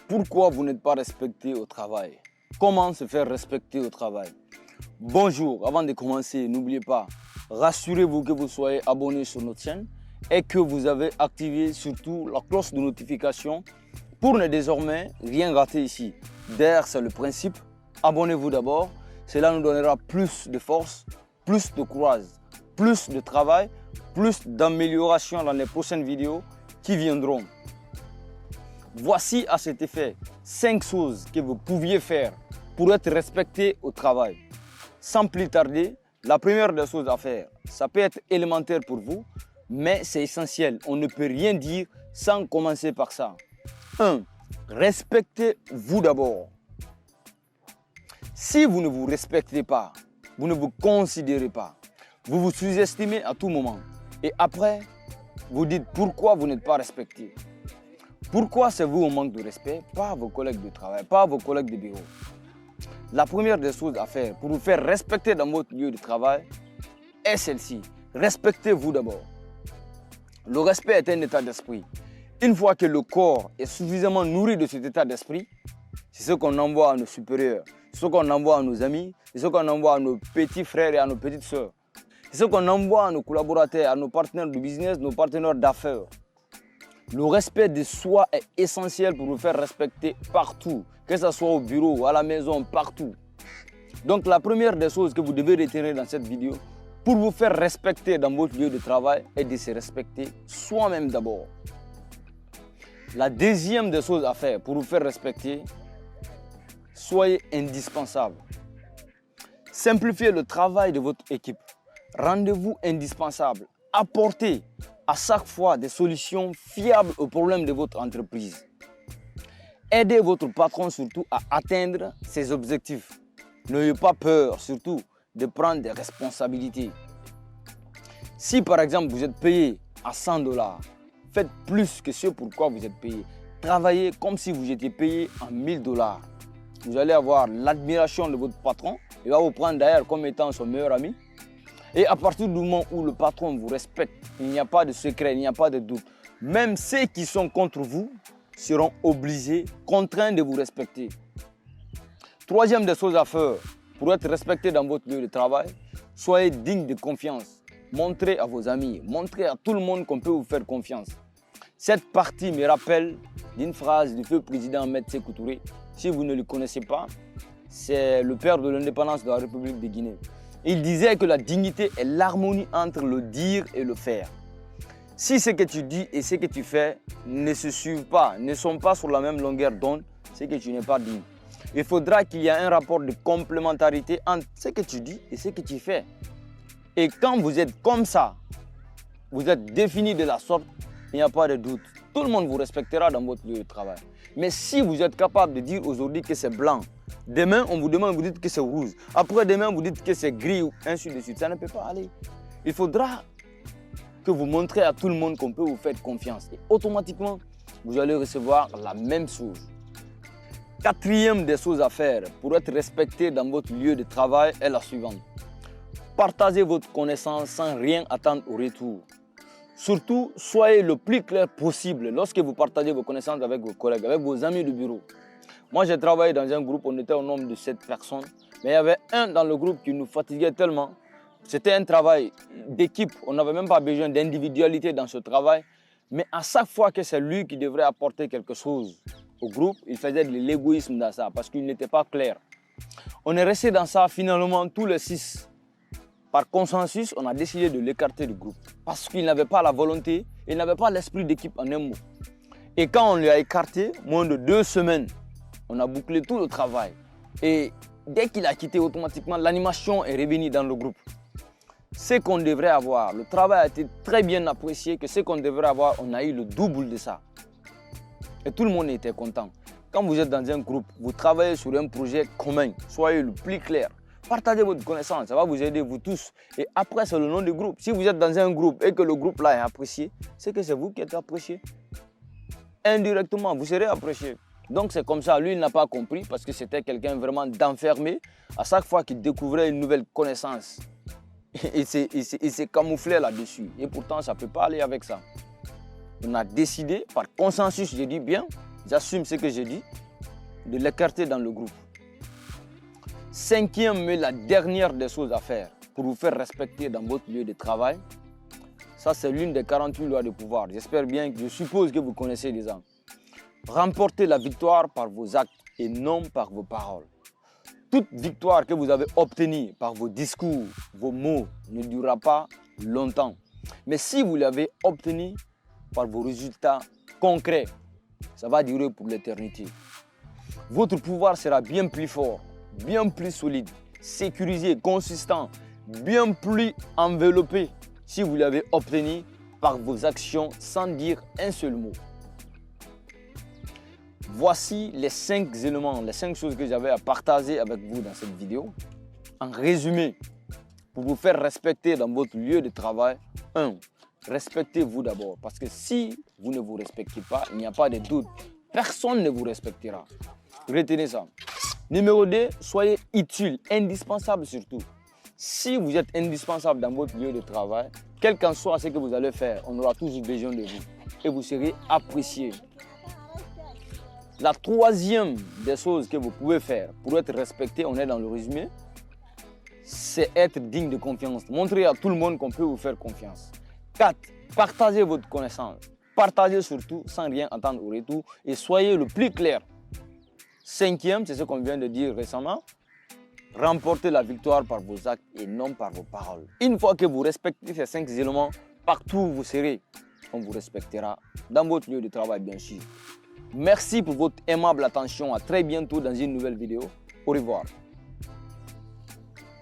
Pourquoi vous n'êtes pas respecté au travail? Comment se faire respecter au travail? Bonjour, avant de commencer, n'oubliez pas, rassurez-vous que vous soyez abonné sur notre chaîne et que vous avez activé surtout la cloche de notification pour ne désormais rien rater ici. D'ailleurs, c'est le principe. Abonnez-vous d'abord, cela nous donnera plus de force, plus de courage, plus de travail, plus d'amélioration dans les prochaines vidéos qui viendront. Voici à cet effet 5 choses que vous pouviez faire pour être respecté au travail. Sans plus tarder, la première des choses à faire, ça peut être élémentaire pour vous, mais c'est essentiel. On ne peut rien dire sans commencer par ça. 1. Respectez-vous d'abord. Si vous ne vous respectez pas, vous ne vous considérez pas, vous vous sous-estimez à tout moment. Et après, vous dites pourquoi vous n'êtes pas respecté. Pourquoi c'est vous au manque de respect, pas vos collègues de travail, pas vos collègues de bureau. La première des choses à faire pour vous faire respecter dans votre lieu de travail est celle-ci. Respectez-vous d'abord. Le respect est un état d'esprit. Une fois que le corps est suffisamment nourri de cet état d'esprit, c'est ce qu'on envoie à nos supérieurs, c'est ce qu'on envoie à nos amis, c'est ce qu'on envoie à nos petits frères et à nos petites sœurs. C'est ce qu'on envoie à nos collaborateurs, à nos partenaires de business, nos partenaires d'affaires. Le respect de soi est essentiel pour vous faire respecter partout, que ce soit au bureau, à la maison, partout. Donc la première des choses que vous devez retenir dans cette vidéo, pour vous faire respecter dans votre lieu de travail, est de se respecter soi-même d'abord. La deuxième des choses à faire pour vous faire respecter, soyez indispensable. Simplifiez le travail de votre équipe. Rendez-vous indispensable. Apportez à chaque fois des solutions fiables aux problèmes de votre entreprise. Aidez votre patron surtout à atteindre ses objectifs. N'ayez pas peur surtout de prendre des responsabilités. Si par exemple vous êtes payé à 100 $, faites plus que ce pourquoi vous êtes payé. Travaillez comme si vous étiez payé en 1000 $. Vous allez avoir l'admiration de votre patron. Il va vous prendre d'ailleurs comme étant son meilleur ami. Et à partir du moment où le patron vous respecte, il n'y a pas de secret, il n'y a pas de doute. Même ceux qui sont contre vous seront obligés, contraints de vous respecter. Troisième des choses à faire pour être respecté dans votre lieu de travail, soyez digne de confiance. Montrez à vos amis, montrez à tout le monde qu'on peut vous faire confiance. Cette partie me rappelle d'une phrase du feu président Ahmed Sékou Touré. Si vous ne le connaissez pas, c'est le père de l'indépendance de la République de Guinée. Il disait que la dignité est l'harmonie entre le dire et le faire. Si ce que tu dis et ce que tu fais ne se suivent pas, ne sont pas sur la même longueur d'onde, c'est que tu n'es pas digne. Il faudra qu'il y ait un rapport de complémentarité entre ce que tu dis et ce que tu fais. Et quand vous êtes comme ça, vous êtes défini de la sorte, il n'y a pas de doute. Tout le monde vous respectera dans votre lieu de travail. Mais si vous êtes capable de dire aujourd'hui que c'est blanc, demain on vous demande, vous dites que c'est rouge, après demain vous dites que c'est gris, ou ainsi de suite, ça ne peut pas aller. Il faudra que vous montrez à tout le monde qu'on peut vous faire confiance. Et automatiquement, vous allez recevoir la même chose. Quatrième des choses à faire pour être respecté dans votre lieu de travail est la suivante. Partagez votre connaissance sans rien attendre au retour. Surtout, soyez le plus clair possible lorsque vous partagez vos connaissances avec vos collègues, avec vos amis de bureau. Moi, j'ai travaillé dans un groupe, on était au nombre de 7 personnes, mais il y avait un dans le groupe qui nous fatiguait tellement. C'était un travail d'équipe, on n'avait même pas besoin d'individualité dans ce travail, mais à chaque fois que c'est lui qui devrait apporter quelque chose au groupe, il faisait de l'égoïsme dans ça, parce qu'il n'était pas clair. On est resté dans ça finalement tous les 6. Par consensus, on a décidé de l'écarter du groupe parce qu'il n'avait pas la volonté, il n'avait pas l'esprit d'équipe en un mot. Et quand on lui a écarté, moins de 2 semaines, on a bouclé tout le travail. Et dès qu'il a quitté automatiquement, l'animation est revenue dans le groupe. Ce qu'on devrait avoir, le travail a été très bien apprécié, que ce qu'on devrait avoir, on a eu le double de ça. Et tout le monde était content. Quand vous êtes dans un groupe, vous travaillez sur un projet commun, soyez le plus clair. Partagez votre connaissance, ça va vous aider vous tous. Et après, c'est le nom du groupe. Si vous êtes dans un groupe et que le groupe là est apprécié, c'est que c'est vous qui êtes apprécié. Indirectement, vous serez apprécié. Donc c'est comme ça, lui il n'a pas compris parce que c'était quelqu'un vraiment d'enfermé. À chaque fois qu'il découvrait une nouvelle connaissance, il s'est camouflé là-dessus. Et pourtant, ça ne peut pas aller avec ça. On a décidé, par consensus, je dis bien, j'assume ce que j'ai dit, de l'écarter dans le groupe. Cinquième, mais la dernière des choses à faire pour vous faire respecter dans votre lieu de travail, ça c'est l'une des 48 lois de pouvoir. J'espère bien, je suppose que vous connaissez déjà. Remportez la victoire par vos actes et non par vos paroles. Toute victoire que vous avez obtenue par vos discours, vos mots, ne durera pas longtemps. Mais si vous l'avez obtenue par vos résultats concrets, ça va durer pour l'éternité. Votre pouvoir sera bien plus fort, bien plus solide, sécurisé, consistant, bien plus enveloppé si vous l'avez obtenu par vos actions sans dire un seul mot. Voici les 5 éléments, les 5 choses que j'avais à partager avec vous dans cette vidéo. En résumé, pour vous faire respecter dans votre lieu de travail, 1. Respectez-vous d'abord. Parce que si vous ne vous respectez pas, il n'y a pas de doute. Personne ne vous respectera. Retenez ça. Numéro 2, soyez utile, indispensable surtout. Si vous êtes indispensable dans votre lieu de travail, quel qu'en soit ce que vous allez faire, on aura toujours besoin de vous. Et vous serez apprécié. La troisième des choses que vous pouvez faire pour être respecté, on est dans le résumé, c'est être digne de confiance. Montrez à tout le monde qu'on peut vous faire confiance. 4. Partagez votre connaissance. Partagez surtout sans rien attendre au retour et soyez le plus clair. 5e, c'est ce qu'on vient de dire récemment. Remportez la victoire par vos actes et non par vos paroles. Une fois que vous respectez ces 5 éléments, partout où vous serez, on vous respectera. Dans votre lieu de travail, bien sûr. Merci pour votre aimable attention. À très bientôt dans une nouvelle vidéo. Au revoir.